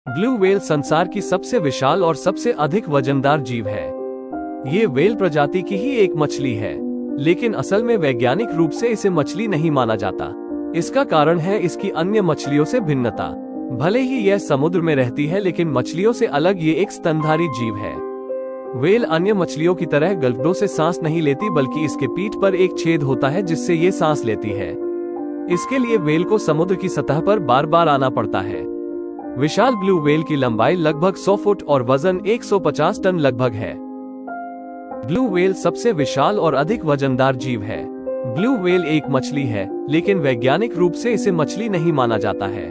Blue whale संसार की सबसे विशाल और सबसे अधिक वजनदार जीव है। ये व्हेल प्रजाति की ही एक मछली है, लेकिन असल में वैज्ञानिक रूप से इसे मछली नहीं माना जाता। इसका कारण है इसकी अन्य मछलियों से भिन्नता। भले ही यह समुद्र में रहती है, लेकिन मछलियों से अलग ये एक स्तनधारी जीव है। व्हेल अन्य मछलियों की तरह गलगडों से सांस नहीं लेती, बल्कि इसके पीठ पर एक छेद होता है जिससे ये सांस लेती है। इसके लिए व्हेल को समुद्र की सतह पर बार बार आना पड़ता है। विशाल ब्लू व्हेल की लंबाई लगभग 100 फुट और वजन 150 टन लगभग है। ब्लू व्हेल सबसे विशाल और अधिक वजनदार जीव है। ब्लू व्हेल एक मछली है, लेकिन वैज्ञानिक रूप से इसे मछली नहीं माना जाता है।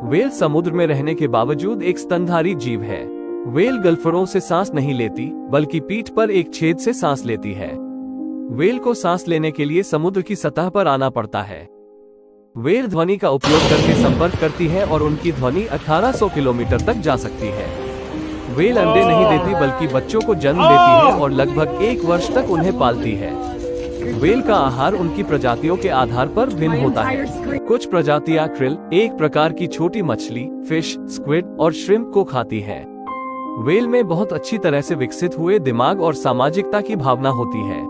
व्हेल समुद्र में रहने के बावजूद एक स्तनधारी जीव है। व्हेल गलफड़ों से सांस नहीं लेती, बल्कि पीठ पर एक छेद से सांस लेती है। व्हेल को सांस लेने के लिए समुद्र की सतह पर आना पड़ता है। व्हेल ध्वनि का उपयोग करके संपर्क करती है और उनकी ध्वनि 1800 किलोमीटर तक जा सकती है। व्हेल अंडे नहीं देती, बल्कि बच्चों को जन्म देती है और लगभग 1 वर्ष तक उन्हें पालती है। व्हेल का आहार उनकी प्रजातियों के आधार पर भिन्न होता है। कुछ प्रजातियां क्रिल, एक प्रकार की छोटी मछली, फिश, स्क्विड और श्रिम्प को खाती है। व्हेल में बहुत अच्छी तरह से विकसित हुए दिमाग और सामाजिकता की भावना होती है।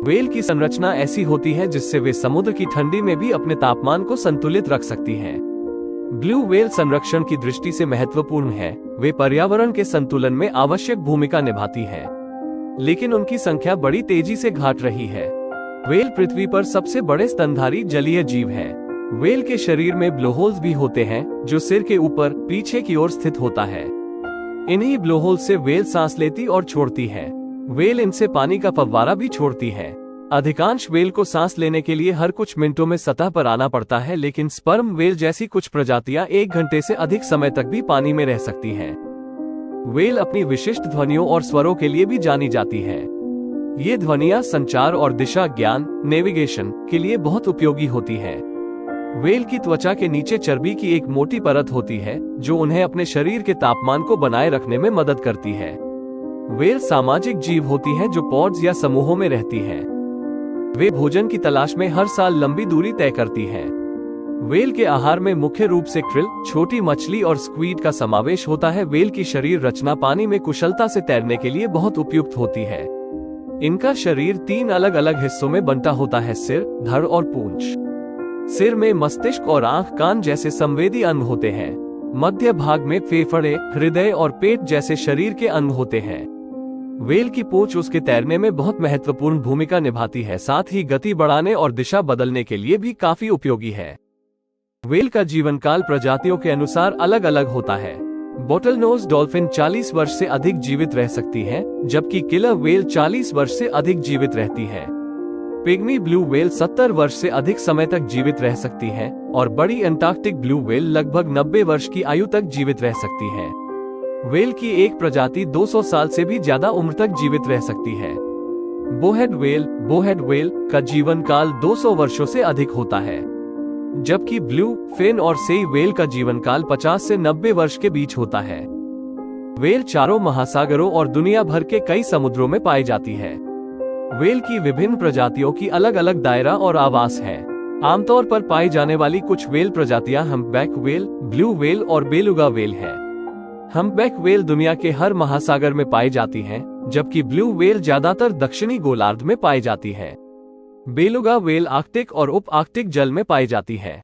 व्हेल की संरचना ऐसी होती है जिससे वे समुद्र की ठंडी में भी अपने तापमान को संतुलित रख सकती हैं। ब्लू व्हेल संरक्षण की दृष्टि से महत्वपूर्ण है। वे पर्यावरण के संतुलन में आवश्यक भूमिका निभाती हैं, लेकिन उनकी संख्या बड़ी तेजी से घट रही है। व्हेल पृथ्वी पर सबसे बड़े स्तनधारी जलीय जीव है। व्हेल के शरीर में ब्लोहोल्स भी होते हैं, जो सिर के ऊपर पीछे की ओर स्थित होता है। इन्हीं ब्लोहोल से व्हेल सांस लेती और छोड़ती है। व्हेल इनसे पानी का फव्वारा भी छोड़ती है। अधिकांश व्हेल को सांस लेने के लिए हर कुछ मिनटों में सतह पर आना पड़ता है, लेकिन स्पर्म व्हेल जैसी कुछ प्रजातियां 1 घंटे से अधिक समय तक भी पानी में रह सकती हैं। व्हेल अपनी विशिष्ट ध्वनियों और स्वरों के लिए भी जानी जाती है। ये ध्वनियां संचार और दिशा ज्ञान, नेविगेशन के लिए बहुत उपयोगी होती है। व्हेल की त्वचा के नीचे चर्बी की एक मोटी परत होती है, जो उन्हें अपने शरीर के तापमान को बनाए रखने में मदद करती है। व्हेल सामाजिक जीव होती हैं, जो पॉड्स या समूहों में रहती हैं। वे भोजन की तलाश में हर साल लंबी दूरी तय करती हैं। व्हेल के आहार में मुख्य रूप से क्रिल, छोटी मछली और स्क्वीड का समावेश होता है। व्हेल की शरीर रचना पानी में कुशलता से तैरने के लिए बहुत उपयुक्त होती है। इनका शरीर 3 अलग अलग हिस्सों में बंटा होता है: सिर, धड़ और पूंछ। सिर में मस्तिष्क और आंख, कान जैसे संवेदी अंग होते हैं। मध्य भाग में फेफड़े, हृदय और पेट जैसे शरीर के अंग होते हैं। व्हेल की पूंछ उसके तैरने में बहुत महत्वपूर्ण भूमिका निभाती है, साथ ही गति बढ़ाने और दिशा बदलने के लिए भी काफी उपयोगी है। व्हेल का जीवन काल प्रजातियों के अनुसार अलग अलग होता है। बोटलनोज डॉल्फिन 40 वर्ष से अधिक जीवित रह सकती है, जबकि किलर व्हेल 40 वर्ष से अधिक जीवित रहती है। पिग्मी ब्लू व्हेल 70 वर्ष से अधिक समय तक जीवित रह सकती है और बड़ी अंटार्कटिक ब्लू व्हेल लगभग 90 वर्ष की आयु तक जीवित रह सकती है। व्हेल की एक प्रजाति 200 साल से भी ज्यादा उम्र तक जीवित रह सकती है। बोहेड व्हेल का जीवन काल 200 वर्षों से अधिक होता है, जबकि ब्लू फिन और सेई व्हेल का जीवन काल 50 से 90 वर्ष के बीच होता है। व्हेल चारों महासागरों और दुनिया भर के कई समुद्रों में पाई जाती है। व्हेल की विभिन्न प्रजातियों की अलग अलग दायरा और आवास है। आमतौर पर पाई जाने वाली कुछ व्हेल प्रजातियां हम्पबैक व्हेल, ब्लू व्हेल और बेलुगा व्हेल है। हम्पबैक व्हेल दुनिया के हर महासागर में पाई जाती हैं, जबकि ब्लू व्हेल ज्यादातर दक्षिणी गोलार्ध में पाई जाती है। बेलुगा व्हेल आर्कटिक और उप आर्कटिक जल में पाई जाती है।